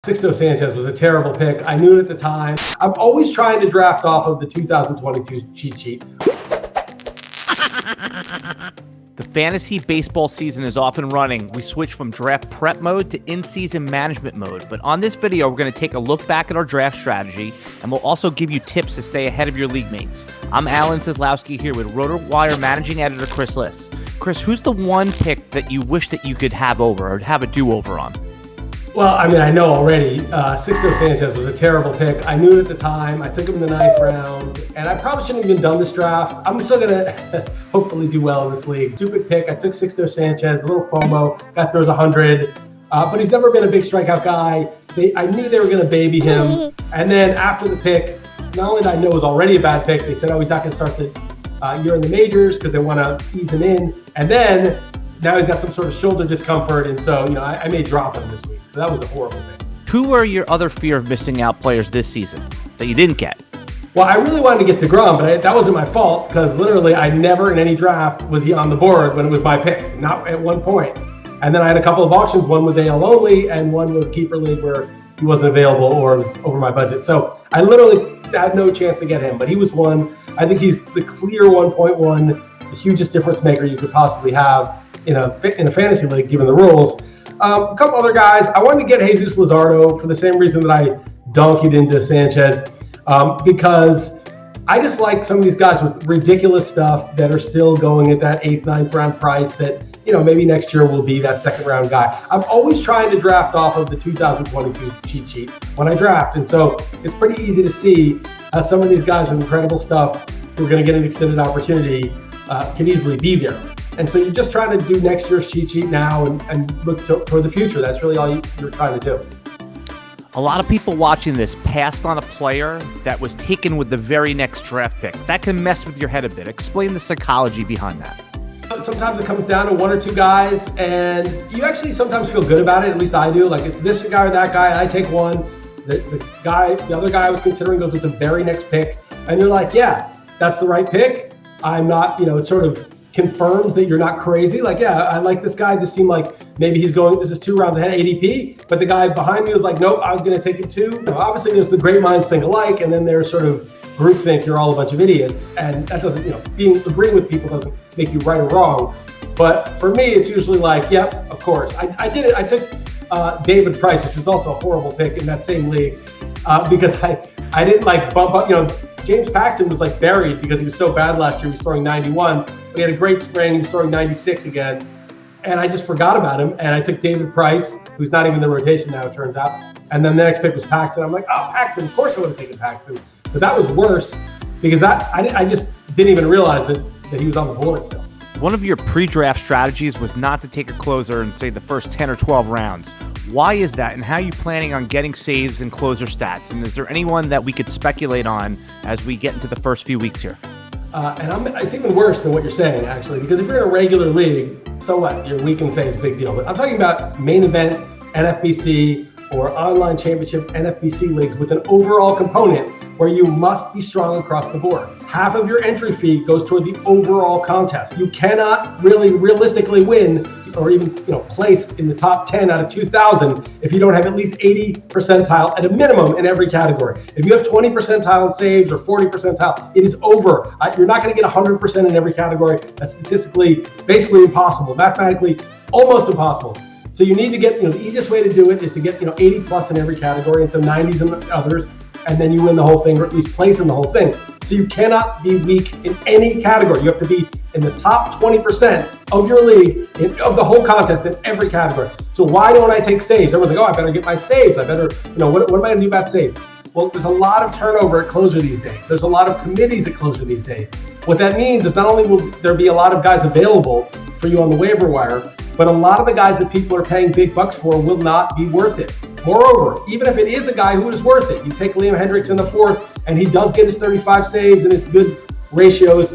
Sixto Sanchez was a terrible pick. I knew it at the time. I'm always trying to draft off of the 2022 cheat sheet. The fantasy baseball season is off and running. We switch from draft prep mode to in-season management mode. But on this video, we're going to take a look back at our draft strategy, and we'll also give you tips to stay ahead of your league mates. I'm Alan Seslowsky here with RotoWire managing editor Chris Liss. Chris, who's the one pick that you wish that you could have over or have a do-over on? Well, I mean, I know already. Sixto Sanchez was a terrible pick. I knew it at the time. I took him in the 9th round, and I probably shouldn't have even done this draft. I'm still going to hopefully do well in this league. Stupid pick. I took Sixto Sanchez, a little FOMO, guy throws 100, but he's never been a big strikeout guy. I knew they were going to baby him, and then after the pick, not only did I know it was already a bad pick, they said, oh, he's not going to start the year in the majors because they want to ease him in, and then now he's got some sort of shoulder discomfort, and so, I may drop him this week. So that was a horrible thing. Who were your other fear of missing out players this season that you didn't get? Well, I really wanted to get DeGrom, but that wasn't my fault because literally I never in any draft was he on the board when it was my pick, not at one point. And then I had a couple of auctions. One was AL only and one was keeper league where he wasn't available or was over my budget. So I literally had no chance to get him, but he was one. I think he's the clear 1.1, the hugest difference maker you could possibly have in a fantasy league given the rules. A couple other guys. I wanted to get Jesus Luzardo for the same reason that I donkeyed into Sanchez, because I just like some of these guys with ridiculous stuff that are still going at that 8th, 9th round price that, maybe next year will be that 2nd round guy. I'm always trying to draft off of the 2022 cheat sheet when I draft. And so it's pretty easy to see how some of these guys with incredible stuff who are going to get an extended opportunity can easily be there. And so you're just trying to do next year's cheat sheet now and look toward the future. That's really all you're trying to do. A lot of people watching this passed on a player that was taken with the very next draft pick. That can mess with your head a bit. Explain the psychology behind that. Sometimes it comes down to one or two guys, and you actually sometimes feel good about it. At least I do. Like, it's this guy or that guy, and I take one. The other guy I was considering goes with the very next pick, and you're like, yeah, that's the right pick. I'm not, it sort of confirms that you're not crazy. Like, yeah, I like this guy. This seemed like maybe this is 2 rounds ahead of ADP, but the guy behind me was like, nope, I was going to take it too. Obviously there's the great minds think alike, and then there's sort of groupthink, you're all a bunch of idiots. And that doesn't, agreeing with people doesn't make you right or wrong. But for me, it's usually like, yep, of course. I did it. I took David Price, which was also a horrible pick in that same league, because I didn't bump up, James Paxton was buried because he was so bad last year. He was throwing 91. He had a great spring. He was throwing 96 again. And I just forgot about him. And I took David Price, who's not even in the rotation now, it turns out. And then the next pick was Paxton. I'm like, oh, Paxton, of course I would have taken Paxton. But that was worse because I just didn't even realize that he was on the board still. One of your pre-draft strategies was not to take a closer in, say, the first 10 or 12 rounds. Why is that, and how are you planning on getting saves and closer stats? And is there anyone that we could speculate on as we get into the first few weeks here? It's even worse than what you're saying, actually, because if you're in a regular league, so what? Your week in saves, big deal. But I'm talking about main event, NFBC, or online championship NFBC leagues with an overall component where you must be strong across the board. Half of your entry fee goes toward the overall contest. You cannot really realistically win or even place in the top 10 out of 2,000 if you don't have at least 80 percentile at a minimum in every category. If you have 20 percentile in saves or 40 percentile, it is over. You're not going to get 100% in every category. That's statistically basically impossible, mathematically almost impossible. So you need to get, the easiest way to do it is to get, 80 plus in every category and some 90s in others, and then you win the whole thing, or at least place in the whole thing. So you cannot be weak in any category. You have to be in the top 20% of your league, of the whole contest in every category. So why don't I take saves? Everyone's like, oh, I better get my saves. I better, what am I going to do about saves? Well, there's a lot of turnover at closer these days. There's a lot of committees at closer these days. What that means is not only will there be a lot of guys available for you on the waiver wire, but a lot of the guys that people are paying big bucks for will not be worth it. Moreover, even if it is a guy who is worth it, you take Liam Hendricks in the 4th, and he does get his 35 saves and his good ratios.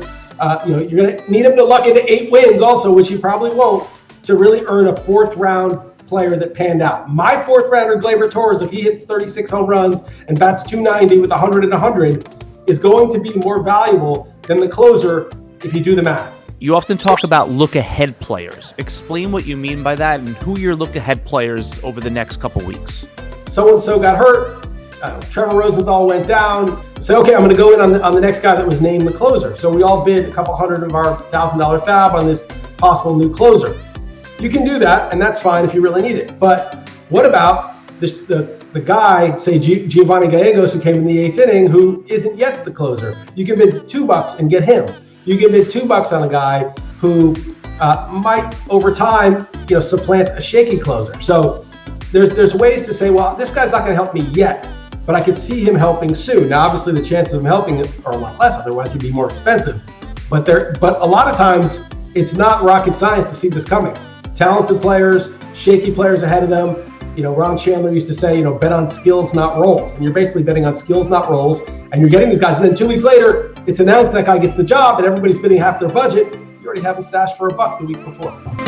You're going to need him to luck into 8 wins also, which he probably won't, to really earn a 4th round player that panned out. My 4th rounder, Gleyber Torres, if he hits 36 home runs and bats 290 with 100 and 100, is going to be more valuable than the closer if you do the math. You often talk about look-ahead players. Explain what you mean by that and who your look-ahead players over the next couple weeks. so-and-so got hurt, Trevor Rosenthal went down. Say, okay, I'm going to go in on the next guy that was named the closer. So we all bid a couple hundred of our $1,000 fab on this possible new closer. You can do that, and that's fine if you really need it. But what about the guy, say Giovanni Gallegos, who came in the 8th inning, who isn't yet the closer? You can bid $2 and get him. You can bid $2 on a guy who might, over time, supplant a shaky closer. So there's ways to say, well, this guy's not going to help me yet, but I could see him helping soon. Now, obviously, the chances of him helping are a lot less. Otherwise, he'd be more expensive. But a lot of times, it's not rocket science to see this coming. Talented players, shaky players ahead of them. Ron Chandler used to say, bet on skills, not roles. And you're basically betting on skills, not roles. And you're getting these guys. And then 2 weeks later, it's announced that guy gets the job and everybody's bidding half their budget. You already have him stashed for $1 the week before.